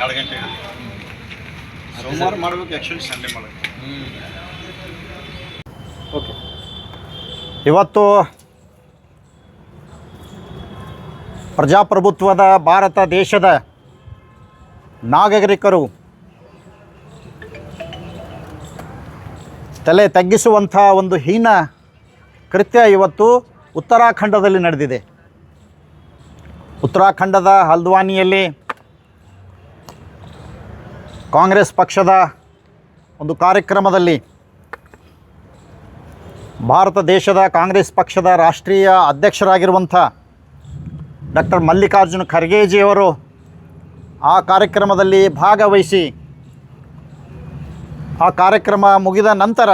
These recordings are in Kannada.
2 ಗಂಟೆ ಸೋಮವಾರ ಮಾಡಬೇಕು, ಆ್ಯಕ್ಚುಲಿ ಸಂಡೇ ಮಾಡಬೇಕು. ಓಕೆ. ಇವತ್ತು ಪ್ರಜಾಪ್ರಭುತ್ವದ ಭಾರತ ದೇಶದ ನಾಗರಿಕರು ತಲೆ ತಗ್ಗಿಸುವಂಥ ಒಂದು ಹೀನ ಕೃತ್ಯ ಇವತ್ತು ಉತ್ತರಾಖಂಡದಲ್ಲಿ ನಡೆದಿದೆ. ಉತ್ತರಾಖಂಡದ ಹಲ್ದ್ವಾನಿಯಲ್ಲಿ ಕಾಂಗ್ರೆಸ್ ಪಕ್ಷದ ಒಂದು ಕಾರ್ಯಕ್ರಮದಲ್ಲಿ ಭಾರತ ದೇಶದ ಕಾಂಗ್ರೆಸ್ ಪಕ್ಷದ ರಾಷ್ಟ್ರೀಯ ಅಧ್ಯಕ್ಷರಾಗಿರುವಂಥ ಡಾಕ್ಟರ್ ಮಲ್ಲಿಕಾರ್ಜುನ ಖರ್ಗೆಜಿಯವರು ಆ ಕಾರ್ಯಕ್ರಮದಲ್ಲಿ ಭಾಗವಹಿಸಿ ಆ ಕಾರ್ಯಕ್ರಮ ಮುಗಿದ ನಂತರ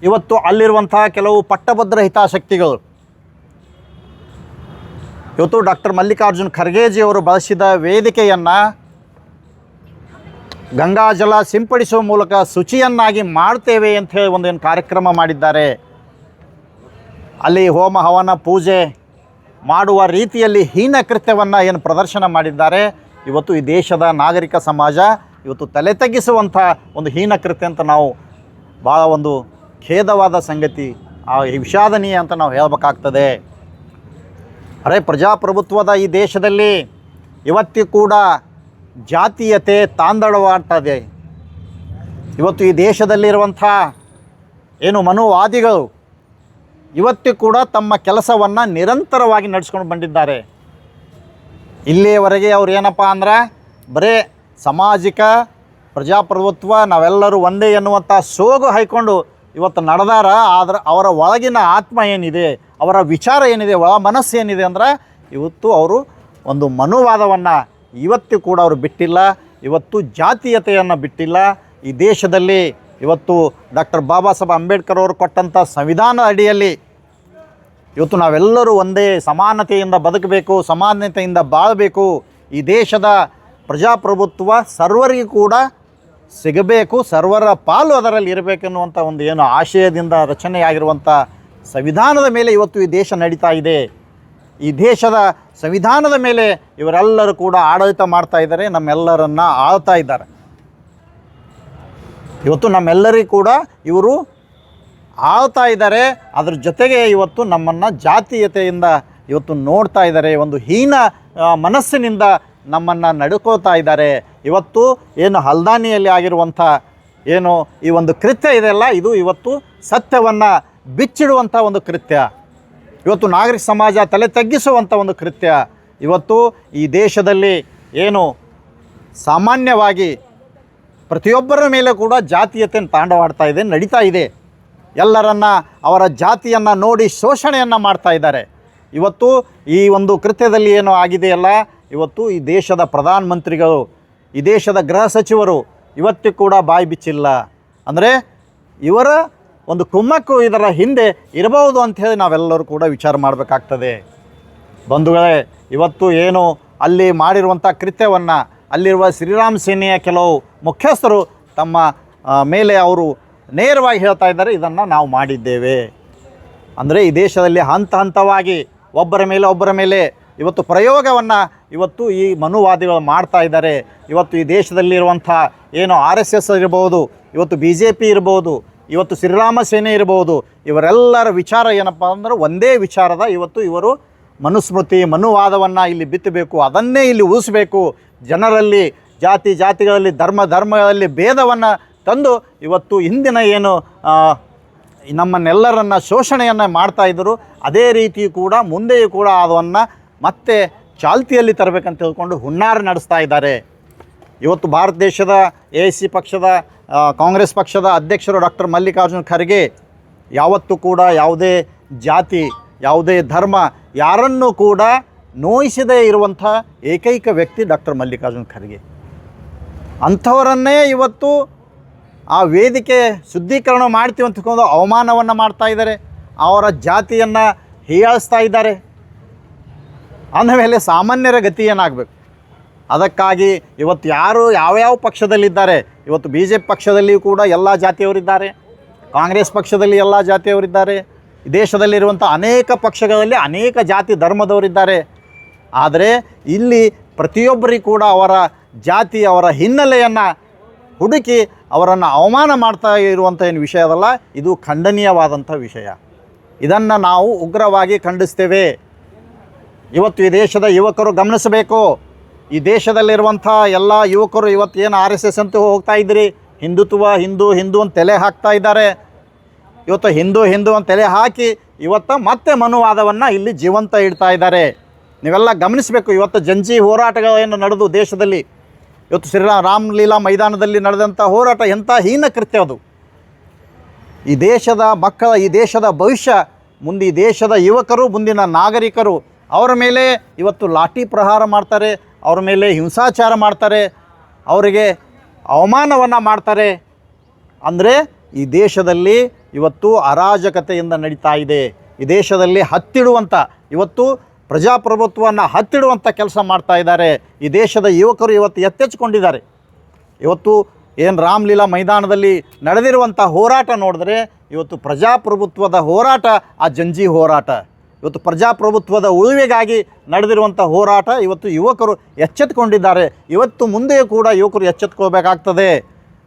ಇವತ್ತು ಅಲ್ಲಿರುವಂಥ ಕೆಲವು ಪಟ್ಟಭದ್ರ ಹಿತಾಸಕ್ತಿಗಳು ಇವತ್ತು ಡಾಕ್ಟರ್ ಮಲ್ಲಿಕಾರ್ಜುನ ಖರ್ಗೆಜಿಯವರು ಬಳಸಿದ ವೇದಿಕೆಯನ್ನು ಗಂಗಾಜಲ ಸಿಂಪಡಿಸುವ ಮೂಲಕ ಶುಚಿಯನ್ನಾಗಿ ಮಾಡ್ತೇವೆ ಅಂತ ಹೇಳಿ ಒಂದೇನು ಕಾರ್ಯಕ್ರಮ ಮಾಡಿದ್ದಾರೆ. ಅಲ್ಲಿ ಹೋಮ ಹವನ ಪೂಜೆ ಮಾಡುವ ರೀತಿಯಲ್ಲಿ ಹೀನ ಕೃತ್ಯವನ್ನು ಏನು ಪ್ರದರ್ಶನ ಮಾಡಿದ್ದಾರೆ, ಇವತ್ತು ಈ ದೇಶದ ನಾಗರಿಕ ಸಮಾಜ ಇವತ್ತು ತಲೆ ತಗ್ಗಿಸುವಂಥ ಒಂದು ಹೀನ ಕೃತ್ಯ ಅಂತ ನಾವು ಭಾಳ ಒಂದು ಖೇದವಾದ ಸಂಗತಿ, ವಿಷಾದನೀಯ ಅಂತ ನಾವು ಹೇಳಬೇಕಾಗ್ತದೆ. ಅರೆ, ಪ್ರಜಾಪ್ರಭುತ್ವದ ಈ ದೇಶದಲ್ಲಿ ಇವತ್ತಿಗೂ ಕೂಡ ಜಾತೀಯತೆ ತಾಂಡವವಾಡ್ತದೆ. ಇವತ್ತು ಈ ದೇಶದಲ್ಲಿರುವಂಥ ಏನು ಮನುವಾದಿಗಳು ಇವತ್ತಿಗೂ ಕೂಡ ತಮ್ಮ ಕೆಲಸವನ್ನು ನಿರಂತರವಾಗಿ ನಡೆಸ್ಕೊಂಡು ಬಂದಿದ್ದಾರೆ. ಇಲ್ಲಿಯವರೆಗೆ ಅವ್ರು ಏನಪ್ಪ ಅಂದ್ರೆ ಬರೇ ಸಾಮಾಜಿಕ ಪ್ರಜಾಪ್ರಭುತ್ವ ನಾವೆಲ್ಲರೂ ಒಂದೇ ಎನ್ನುವಂಥ ಸೋಗು ಹಾಯ್ಕೊಂಡು ಇವತ್ತು ನಡೆದಾರ. ಆದರೆ ಅವರ ಒಳಗಿನ ಆತ್ಮ ಏನಿದೆ, ಅವರ ವಿಚಾರ ಏನಿದೆ, ಒಳ ಮನಸ್ಸು ಏನಿದೆ ಅಂದ್ರೆ ಇವತ್ತು ಅವರು ಒಂದು ಮನುವಾದವನ್ನು ಇವತ್ತು ಕೂಡ ಅವರು ಬಿಟ್ಟಿಲ್ಲ. ಇವತ್ತು ಜಾತೀಯತೆಯನ್ನು ಬಿಟ್ಟಿಲ್ಲ. ಈ ದೇಶದಲ್ಲಿ ಇವತ್ತು ಡಾಕ್ಟರ್ ಬಾಬಾ ಸಾಹೇಬ್ ಅಂಬೇಡ್ಕರ್ ಅವರು ಕೊಟ್ಟಂಥ ಸಂವಿಧಾನ ಅಡಿಯಲ್ಲಿ ಇವತ್ತು ನಾವೆಲ್ಲರೂ ಒಂದೇ ಸಮಾನತೆಯಿಂದ ಬದುಕಬೇಕು, ಸಮಾನತೆಯಿಂದ ಬಾಳಬೇಕು. ಈ ದೇಶದ ಪ್ರಜಾಪ್ರಭುತ್ವ ಸರ್ವರಿಗೂ ಕೂಡ ಸಿಗಬೇಕು, ಸರ್ವರ ಪಾಲು ಅದರಲ್ಲಿ ಇರಬೇಕೆನ್ನುವಂಥ ಒಂದು ಏನು ಆಶಯದಿಂದ ರಚನೆಯಾಗಿರುವಂಥ ಸಂವಿಧಾನದ ಮೇಲೆ ಇವತ್ತು ಈ ದೇಶ ನಡೀತಾ ಇದೆ. ಈ ದೇಶದ ಸಂವಿಧಾನದ ಮೇಲೆ ಇವರೆಲ್ಲರೂ ಕೂಡ ಆಡಳಿತ ಮಾಡ್ತಾ ಇದ್ದಾರೆ, ನಮ್ಮೆಲ್ಲರನ್ನು ಆಳ್ತಾ ಇದ್ದಾರೆ. ಇವತ್ತು ನಮ್ಮೆಲ್ಲರಿಗೂ ಕೂಡ ಇವರು ಆಳ್ತಾ ಇದ್ದಾರೆ. ಅದ್ರ ಜೊತೆಗೆ ಇವತ್ತು ನಮ್ಮನ್ನು ಜಾತೀಯತೆಯಿಂದ ಇವತ್ತು ನೋಡ್ತಾ ಇದ್ದಾರೆ, ಒಂದು ಹೀನ ಮನಸ್ಸಿನಿಂದ ನಮ್ಮನ್ನು ನಡ್ಕೋತಾ ಇದ್ದಾರೆ. ಇವತ್ತು ಏನು ಹಲ್ದಾನಿಯಲ್ಲಿ ಆಗಿರುವಂಥ ಏನು ಈ ಒಂದು ಕೃತ್ಯ ಇದೆಯಲ್ಲ, ಇದು ಇವತ್ತು ಸತ್ಯವನ್ನು ಬಿಚ್ಚಿಡುವಂಥ ಒಂದು ಕೃತ್ಯ, ಇವತ್ತು ನಾಗರಿಕ ಸಮಾಜ ತಲೆ ತಗ್ಗಿಸುವಂಥ ಒಂದು ಕೃತ್ಯ. ಇವತ್ತು ಈ ದೇಶದಲ್ಲಿ ಏನು ಸಾಮಾನ್ಯವಾಗಿ ಪ್ರತಿಯೊಬ್ಬರ ಮೇಲೆ ಕೂಡ ಜಾತೀಯತೆಯನ್ನು ತಾಂಡವಾಡ್ತಾ ಇದೆ, ನಡೀತಾ ಇದೆ. ಎಲ್ಲರನ್ನ ಅವರ ಜಾತಿಯನ್ನು ನೋಡಿ ಶೋಷಣೆಯನ್ನು ಮಾಡ್ತಾ ಇದ್ದಾರೆ. ಇವತ್ತು ಈ ಒಂದು ಕೃತ್ಯದಲ್ಲಿ ಏನು ಆಗಿದೆಯಲ್ಲ, ಇವತ್ತು ಈ ದೇಶದ ಪ್ರಧಾನಮಂತ್ರಿಗಳು, ಈ ದೇಶದ ಗೃಹ ಸಚಿವರು ಇವತ್ತಿಗೂ ಕೂಡ ಬಾಯಿ ಬಿಚ್ಚಿಲ್ಲ. ಅಂದರೆ ಇವರ ಒಂದು ಕುಮ್ಮಕ್ಕು ಇದರ ಹಿಂದೆ ಇರಬಹುದು ಅಂಥೇಳಿ ನಾವೆಲ್ಲರೂ ಕೂಡ ವಿಚಾರ ಮಾಡಬೇಕಾಗ್ತದೆ. ಬಂಧುಗಳೇ, ಇವತ್ತು ಏನು ಅಲ್ಲಿ ಮಾಡಿರುವಂಥ ಕೃತ್ಯವನ್ನು ಅಲ್ಲಿರುವ ಶ್ರೀರಾಮ್ ಸೇನೆಯ ಕೆಲವು ಮುಖ್ಯಸ್ಥರು ತಮ್ಮ ಮೇಲೆ ಅವರು ನೇರವಾಗಿ ಹೇಳ್ತಾ ಇದ್ದಾರೆ, ಇದನ್ನು ನಾವು ಮಾಡಿದ್ದೇವೆ. ಅಂದರೆ ಈ ದೇಶದಲ್ಲಿ ಹಂತ ಹಂತವಾಗಿ ಒಬ್ಬರ ಮೇಲೆ ಇವತ್ತು ಪ್ರಯೋಗವನ್ನು ಇವತ್ತು ಈ ಮನುವಾದಿಗಳು ಮಾಡ್ತಾ ಇದ್ದಾರೆ. ಇವತ್ತು ಈ ದೇಶದಲ್ಲಿರುವಂಥ ಏನು RSS ಇರ್ಬೋದು, ಇವತ್ತು BJP ಇರ್ಬೋದು, ಇವತ್ತು ಶ್ರೀರಾಮ ಸೇನೆ ಇರ್ಬೋದು, ಇವರೆಲ್ಲರ ವಿಚಾರ ಏನಪ್ಪ ಅಂದ್ರೆ ಒಂದೇ ವಿಚಾರದ ಇವತ್ತು ಇವರು ಮನುಸ್ಮೃತಿ ಮನುವಾದವನ್ನು ಇಲ್ಲಿ ಬಿತ್ತಬೇಕು, ಅದನ್ನೇ ಇಲ್ಲಿ ಉಳಿಸಬೇಕು. ಜನರಲ್ಲಿ ಜಾತಿಗಳಲ್ಲಿ ಧರ್ಮಗಳಲ್ಲಿ ಭೇದವನ್ನು ತಂದು ಇವತ್ತು ಇಂದಿನ ಏನು ನಮ್ಮನ್ನೆಲ್ಲರನ್ನು ಶೋಷಣೆಯನ್ನು ಮಾಡ್ತಾಯಿದ್ದರು, ಅದೇ ರೀತಿ ಕೂಡ ಮುಂದೆಯೂ ಕೂಡ ಅದನ್ನು ಮತ್ತೆ ಚಾಲ್ತಿಯಲ್ಲಿ ತರಬೇಕಂತ ತಿಳ್ಕೊಂಡು ಹುನ್ನಾರ ನಡೆಸ್ತಾ ಇದ್ದಾರೆ. ಇವತ್ತು ಭಾರತ ದೇಶದ AIC ಪಕ್ಷದ ಕಾಂಗ್ರೆಸ್ ಪಕ್ಷದ ಅಧ್ಯಕ್ಷರು ಡಾಕ್ಟರ್ ಮಲ್ಲಿಕಾರ್ಜುನ ಖರ್ಗೆ ಯಾವತ್ತೂ ಕೂಡ ಯಾವುದೇ ಜಾತಿ ಯಾವುದೇ ಧರ್ಮ ಯಾರನ್ನೂ ಕೂಡ ನೋಯಿಸದೇ ಇರುವಂಥ ಏಕೈಕ ವ್ಯಕ್ತಿ ಡಾಕ್ಟರ್ ಮಲ್ಲಿಕಾರ್ಜುನ ಖರ್ಗೆ. ಅಂಥವರನ್ನೇ ಇವತ್ತು ಆ ವೇದಿಕೆ ಶುದ್ಧೀಕರಣ ಮಾಡ್ತೀವಿ ಅಂತ ತಿಳ್ಕೊಂಡು ಅವಮಾನವನ್ನು ಮಾಡ್ತಾ ಇದ್ದಾರೆ, ಅವರ ಜಾತಿಯನ್ನು ಹೀಯಾಳಿಸ್ತಾ ಇದ್ದಾರೆ. ಅಂದಮೇಲೆ ಸಾಮಾನ್ಯರ ಗತಿ ಏನಾಗಬೇಕು? ಅದಕ್ಕಾಗಿ ಇವತ್ತು ಯಾರು ಯಾವ್ಯಾವ ಪಕ್ಷದಲ್ಲಿದ್ದಾರೆ, ಇವತ್ತು BJP ಪಕ್ಷದಲ್ಲಿಯೂ ಕೂಡ ಎಲ್ಲ ಜಾತಿಯವರಿದ್ದಾರೆ, ಕಾಂಗ್ರೆಸ್ ಪಕ್ಷದಲ್ಲಿ ಎಲ್ಲ ಜಾತಿಯವರಿದ್ದಾರೆ, ದೇಶದಲ್ಲಿರುವಂಥ ಅನೇಕ ಪಕ್ಷಗಳಲ್ಲಿ ಅನೇಕ ಜಾತಿ ಧರ್ಮದವರಿದ್ದಾರೆ. ಆದರೆ ಇಲ್ಲಿ ಪ್ರತಿಯೊಬ್ಬರಿಗೂ ಕೂಡ ಅವರ ಜಾತಿ ಅವರ ಹಿನ್ನೆಲೆಯನ್ನು ಹುಡುಕಿ ಅವರನ್ನು ಅವಮಾನ ಮಾಡ್ತಾ ಇರುವಂಥ ಏನು ವಿಷಯ ಅದಲ್ಲ, ಇದು ಖಂಡನೀಯವಾದಂಥ ವಿಷಯ. ಇದನ್ನು ನಾವು ಉಗ್ರವಾಗಿ ಖಂಡಿಸ್ತೇವೆ. ಇವತ್ತು ಈ ದೇಶದ ಯುವಕರು ಗಮನಿಸಬೇಕು. ಈ ದೇಶದಲ್ಲಿರುವಂಥ ಎಲ್ಲ ಯುವಕರು ಇವತ್ತು ಏನು RSS ಅಂತ ಹೋಗ್ತಾ ಇದ್ದೀರಿ, ಹಿಂದುತ್ವ ಹಿಂದೂ ಅಂತ ತಲೆ ಹಾಕ್ತಾ ಇದ್ದಾರೆ. ಇವತ್ತು ಹಿಂದೂ ಅಂತ ತಲೆ ಹಾಕಿ ಇವತ್ತು ಮತ್ತೆ ಮನುವಾದವನ್ನು ಇಲ್ಲಿ ಜೀವಂತ ಇಡ್ತಾ ಇದ್ದಾರೆ. ನೀವೆಲ್ಲ ಗಮನಿಸಬೇಕು. ಇವತ್ತು ಜಂಜಿ ಹೋರಾಟಗಳೇನು ನಡೆದು ದೇಶದಲ್ಲಿ, ಇವತ್ತು ರಾಮಲೀಲಾ ಮೈದಾನದಲ್ಲಿ ನಡೆದಂಥ ಹೋರಾಟ ಎಂಥ ಹೀನ ಕೃತ್ಯ ಅದು. ಈ ದೇಶದ ಮಕ್ಕಳ, ಈ ದೇಶದ ಭವಿಷ್ಯ, ಮುಂದೆ ಈ ದೇಶದ ಯುವಕರು, ಮುಂದಿನ ನಾಗರಿಕರು, ಅವರ ಮೇಲೆ ಇವತ್ತು ಲಾಠಿ ಪ್ರಹಾರ ಮಾಡ್ತಾರೆ, ಅವರ ಮೇಲೆ ಹಿಂಸಾಚಾರ ಮಾಡ್ತಾರೆ, ಅವರಿಗೆ ಅವಮಾನವನ್ನು ಮಾಡ್ತಾರೆ. ಅಂದರೆ ಈ ದೇಶದಲ್ಲಿ ಇವತ್ತು ಅರಾಜಕತೆಯಿಂದ ನಡೀತಾ ಇದೆ. ಈ ದೇಶದಲ್ಲಿ ಹತ್ತಿಡುವಂಥ, ಇವತ್ತು ಪ್ರಜಾಪ್ರಭುತ್ವವನ್ನು ಹತ್ತಿಡುವಂಥ ಕೆಲಸ ಮಾಡ್ತಾ ಇದ್ದಾರೆ. ಈ ದೇಶದ ಯುವಕರು ಇವತ್ತು ಎಚ್ಚೆತ್ತುಕೊಂಡಿದ್ದಾರೆ. ಇವತ್ತು ಏನು ರಾಮಲೀಲಾ ಮೈದಾನದಲ್ಲಿ ನಡೆದಿರುವಂಥ ಹೋರಾಟ ನೋಡಿದ್ರೆ ಇವತ್ತು ಪ್ರಜಾಪ್ರಭುತ್ವದ ಹೋರಾಟ, ಆ ಜಂಜಿ ಹೋರಾಟ, ಇವತ್ತು ಪ್ರಜಾಪ್ರಭುತ್ವದ ಉಳಿವಿಗಾಗಿ ನಡೆದಿರುವಂಥ ಹೋರಾಟ. ಇವತ್ತು ಯುವಕರು ಎಚ್ಚೆತ್ತುಕೊಂಡಿದ್ದಾರೆ. ಇವತ್ತು ಮುಂದೆಯೂ ಕೂಡ ಯುವಕರು ಎಚ್ಚೆತ್ಕೋಬೇಕಾಗ್ತದೆ.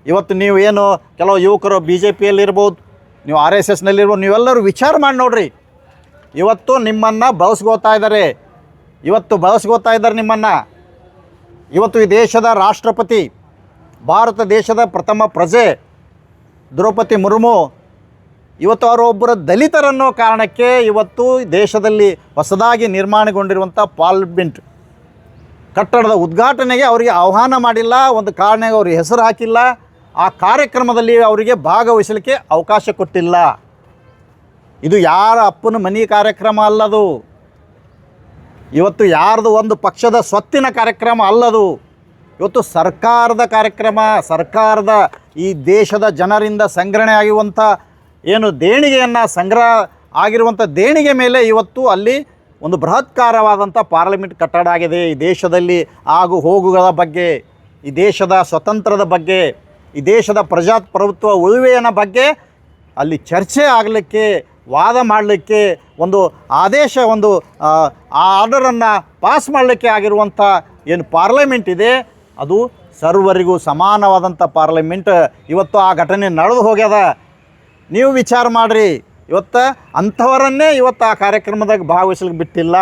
ಇವತ್ತು ನೀವು ಏನು ಕೆಲವು ಯುವಕರು BJPಯಲ್ಲಿರ್ಬೋದು, ನೀವು RSSನಲ್ಲಿರ್ಬೋದು, ನೀವೆಲ್ಲರೂ ವಿಚಾರ ಮಾಡಿ ನೋಡ್ರಿ. ಇವತ್ತು ನಿಮ್ಮನ್ನು ಬಳಸ್ಕೋತಾ ಇದ್ದಾರೆ, ನಿಮ್ಮನ್ನು. ಇವತ್ತು ಈ ದೇಶದ ರಾಷ್ಟ್ರಪತಿ, ಭಾರತ ದೇಶದ ಪ್ರಥಮ ಪ್ರಜೆ ದ್ರೌಪದಿ ಮುರ್ಮು, ಇವತ್ತು ಅವರೊಬ್ಬರ ದಲಿತರನ್ನೋ ಕಾರಣಕ್ಕೆ ಇವತ್ತು ದೇಶದಲ್ಲಿ ಹೊಸದಾಗಿ ನಿರ್ಮಾಣಗೊಂಡಿರುವಂಥ ಪಾರ್ಲಿಮೆಂಟ್ ಕಟ್ಟಡದ ಉದ್ಘಾಟನೆಗೆ ಅವರಿಗೆ ಆಹ್ವಾನ ಮಾಡಿಲ್ಲ, ಒಂದು ಕಾರಣಕ್ಕೆ ಅವ್ರಿಗೆ ಹೆಸರು ಹಾಕಿಲ್ಲ, ಆ ಕಾರ್ಯಕ್ರಮದಲ್ಲಿ ಅವರಿಗೆ ಭಾಗವಹಿಸಲಿಕ್ಕೆ ಅವಕಾಶ ಕೊಟ್ಟಿಲ್ಲ. ಇದು ಯಾರ ಅಪ್ಪನ ಮನೆ ಕಾರ್ಯಕ್ರಮ ಅಲ್ಲದು. ಇವತ್ತು ಯಾರ್ದು ಒಂದು ಪಕ್ಷದ ಸ್ವತ್ತಿನ ಕಾರ್ಯಕ್ರಮ ಅಲ್ಲದು. ಇವತ್ತು ಸರ್ಕಾರದ ಕಾರ್ಯಕ್ರಮ, ಸರ್ಕಾರದ ಈ ದೇಶದ ಜನರಿಂದ ಸಂಗ್ರಹಣೆ ಆಗಿರುವಂಥ ಏನು ದೇಣಿಗೆಯನ್ನು ಸಂಗ್ರಹ ಆಗಿರುವಂಥ ದೇಣಿಗೆ ಮೇಲೆ ಇವತ್ತು ಅಲ್ಲಿ ಒಂದು ಬೃಹತ್ಕಾರವಾದಂಥ ಪಾರ್ಲಿಮೆಂಟ್ ಕಟ್ಟಡ ಆಗಿದೆ. ಈ ದೇಶದಲ್ಲಿ ಆಗು ಹೋಗುಗಳ ಬಗ್ಗೆ, ಈ ದೇಶದ ಸ್ವತಂತ್ರದ ಬಗ್ಗೆ, ಈ ದೇಶದ ಪ್ರಜಾಪ್ರಭುತ್ವ ಉಳಿವೆಯ ಬಗ್ಗೆ ಅಲ್ಲಿ ಚರ್ಚೆ ಆಗಲಿಕ್ಕೆ, ವಾದ ಮಾಡಲಿಕ್ಕೆ, ಒಂದು ಆದೇಶ, ಒಂದು ಆರ್ಡರನ್ನು ಪಾಸ್ ಮಾಡಲಿಕ್ಕೆ ಆಗಿರುವಂಥ ಏನು ಪಾರ್ಲಿಮೆಂಟ್ ಇದೆ, ಅದು ಸರ್ವರಿಗೂ ಸಮಾನವಾದಂಥ ಪಾರ್ಲಿಮೆಂಟ್. ಇವತ್ತು ಆ ಘಟನೆ ನಡೆದು ಹೋಗ್ಯದ. ನೀವು ವಿಚಾರ ಮಾಡಿರಿ. ಇವತ್ತು ಅಂಥವರನ್ನೇ ಇವತ್ತು ಆ ಕಾರ್ಯಕ್ರಮದಾಗ ಭಾಗವಹಿಸಲಿಕ್ಕೆ ಬಿಟ್ಟಿಲ್ಲ.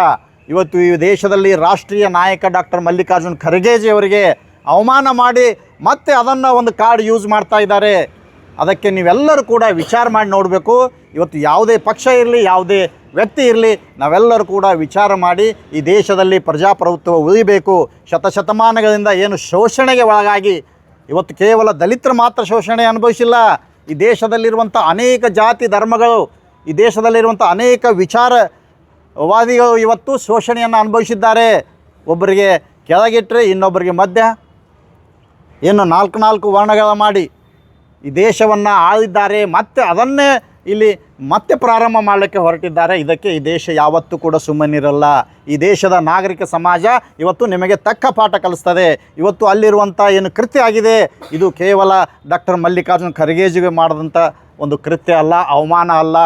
ಇವತ್ತು ಈ ದೇಶದಲ್ಲಿ ರಾಷ್ಟ್ರೀಯ ನಾಯಕ ಡಾಕ್ಟರ್ ಮಲ್ಲಿಕಾರ್ಜುನ್ ಖರ್ಗೆಜಿ ಅವರಿಗೆ ಅವಮಾನ ಮಾಡಿ ಮತ್ತೆ ಅದನ್ನು ಒಂದು ಕಾರ್ಡ್ ಯೂಸ್ ಮಾಡ್ತಾ ಇದ್ದಾರೆ. ಅದಕ್ಕೆ ನೀವೆಲ್ಲರೂ ಕೂಡ ವಿಚಾರ ಮಾಡಿ ನೋಡಬೇಕು. ಇವತ್ತು ಯಾವುದೇ ಪಕ್ಷ ಇರಲಿ, ಯಾವುದೇ ವ್ಯಕ್ತಿ ಇರಲಿ, ನಾವೆಲ್ಲರೂ ಕೂಡ ವಿಚಾರ ಮಾಡಿ ಈ ದೇಶದಲ್ಲಿ ಪ್ರಜಾಪ್ರಭುತ್ವ ಉಳಿಬೇಕು. ಶತಶತಮಾನಗಳಿಂದ ಏನು ಶೋಷಣೆಗೆ ಒಳಗಾಗಿ ಇವತ್ತು ಕೇವಲ ದಲಿತರು ಮಾತ್ರ ಶೋಷಣೆ ಅನುಭವಿಸಿಲ್ಲ. ಈ ದೇಶದಲ್ಲಿರುವಂಥ ಅನೇಕ ಜಾತಿ ಧರ್ಮಗಳು, ಈ ದೇಶದಲ್ಲಿರುವಂಥ ಅನೇಕ ವಿಚಾರವಾದಿಗಳು ಇವತ್ತು ಶೋಷಣೆಯನ್ನು ಅನುಭವಿಸಿದ್ದಾರೆ. ಒಬ್ಬರಿಗೆ ಕೆಳಗಿಟ್ಟರೆ ಇನ್ನೊಬ್ಬರಿಗೆ ಮಧ್ಯ, ಏನು ನಾಲ್ಕು ವರ್ಣಗಳ ಮಾಡಿ ಈ ದೇಶವನ್ನು ಆಳಿದ್ದಾರೆ. ಮತ್ತೆ ಅದನ್ನೇ ಇಲ್ಲಿ ಮತ್ತೆ ಪ್ರಾರಂಭ ಮಾಡಲಿಕ್ಕೆ ಹೊರಟಿದ್ದಾರೆ. ಇದಕ್ಕೆ ಈ ದೇಶ ಯಾವತ್ತೂ ಕೂಡ ಸುಮ್ಮನಿರಲ್ಲ. ಈ ದೇಶದ ನಾಗರಿಕ ಸಮಾಜ ಇವತ್ತು ನಿಮಗೆ ತಕ್ಕ ಪಾಠ ಕಲಿಸ್ತದೆ. ಇವತ್ತು ಅಲ್ಲಿರುವಂಥ ಏನು ಕೃತ್ಯ ಆಗಿದೆ, ಇದು ಕೇವಲ ಡಾಕ್ಟರ್ ಮಲ್ಲಿಕಾರ್ಜುನ್ ಖರ್ಗೆಜಿಗೆ ಮಾಡಿದಂಥ ಒಂದು ಕೃತ್ಯ ಅಲ್ಲ, ಅವಮಾನ ಅಲ್ಲ.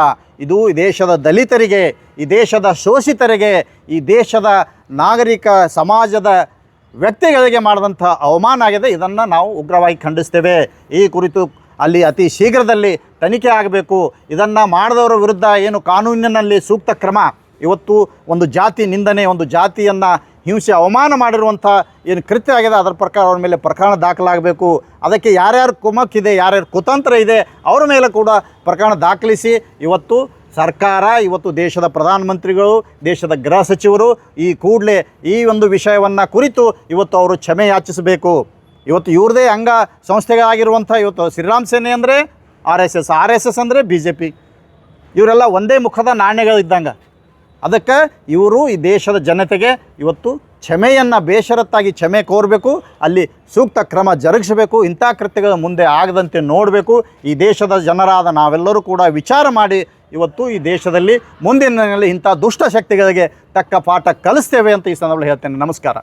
ಇದು ಈ ದೇಶದ ದಲಿತರಿಗೆ, ಈ ದೇಶದ ಶೋಷಿತರಿಗೆ, ಈ ದೇಶದ ನಾಗರಿಕ ಸಮಾಜದ ವ್ಯಕ್ತಿಗಳಿಗೆ ಮಾಡಿದಂಥ ಅವಮಾನ ಆಗಿದೆ. ಇದನ್ನು ನಾವು ಉಗ್ರವಾಗಿ ಖಂಡಿಸ್ತೇವೆ. ಈ ಕುರಿತು ಅಲ್ಲಿ ಅತಿ ಶೀಘ್ರದಲ್ಲಿ ತನಿಖೆ ಆಗಬೇಕು. ಇದನ್ನು ಮಾಡಿದವರ ವಿರುದ್ಧ ಏನು ಕಾನೂನಿನಲ್ಲಿ ಸೂಕ್ತ ಕ್ರಮ, ಇವತ್ತು ಒಂದು ಜಾತಿ ನಿಂದನೆ, ಒಂದು ಜಾತಿಯನ್ನು ಹಿಂಸೆ ಅವಮಾನ ಮಾಡಿರುವಂಥ ಏನು ಕೃತ್ಯ ಆಗಿದೆ ಅದರ ಪ್ರಕಾರ ಅವ್ರ ಮೇಲೆ ಪ್ರಕರಣ ದಾಖಲಾಗಬೇಕು. ಅದಕ್ಕೆ ಯಾರ್ಯಾರು ಕುಮಕ್ಕಿದೆ, ಯಾರ್ಯಾರು ಕುತಂತ್ರ ಇದೆ ಅವರ ಮೇಲೆ ಕೂಡ ಪ್ರಕರಣ ದಾಖಲಿಸಿ ಇವತ್ತು ಸರ್ಕಾರ, ಇವತ್ತು ದೇಶದ ಪ್ರಧಾನಮಂತ್ರಿಗಳು, ದೇಶದ ಗೃಹ ಸಚಿವರು ಈ ಕೂಡಲೇ ಈ ಒಂದು ವಿಷಯವನ್ನು ಕುರಿತು ಇವತ್ತು ಅವರು ಕ್ಷಮೆ ಯಾಚಿಸಬೇಕು. ಇವತ್ತು ಇವ್ರದೇ ಅಂಗ ಸಂಸ್ಥೆಗಳಾಗಿರುವಂಥ ಇವತ್ತು ಶ್ರೀರಾಮ್ ಸೇನೆ ಅಂದರೆ RSS ಅಂದರೆ BJP, ಇವರೆಲ್ಲ ಒಂದೇ ಮುಖದ ನಾಣ್ಯಗಳಿದ್ದಂಗೆ. ಅದಕ್ಕೆ ಇವರು ಈ ದೇಶದ ಜನತೆಗೆ ಇವತ್ತು ಕ್ಷಮೆಯನ್ನು ಬೇಷರತ್ತಾಗಿ ಕ್ಷಮೆ ಕೋರಬೇಕು, ಅಲ್ಲಿ ಸೂಕ್ತ ಕ್ರಮ ಜರುಗಿಸಬೇಕು. ಇಂಥ ಕೃತ್ಯಗಳು ಮುಂದೆ ಆಗದಂತೆ ನೋಡಬೇಕು. ಈ ದೇಶದ ಜನರಾದ ನಾವೆಲ್ಲರೂ ಕೂಡ ವಿಚಾರ ಮಾಡಿ ಇವತ್ತು ಈ ದೇಶದಲ್ಲಿ ಮುಂದಿನ ದಿನಗಳಲ್ಲಿ ಇಂಥ ದುಷ್ಟ ಶಕ್ತಿಗಳಿಗೆ ತಕ್ಕ ಪಾಠ ಕಲಿಸ್ತೇವೆ ಅಂತ ಈ ಸಂದರ್ಭದಲ್ಲಿ ಹೇಳ್ತೇನೆ. ನಮಸ್ಕಾರ.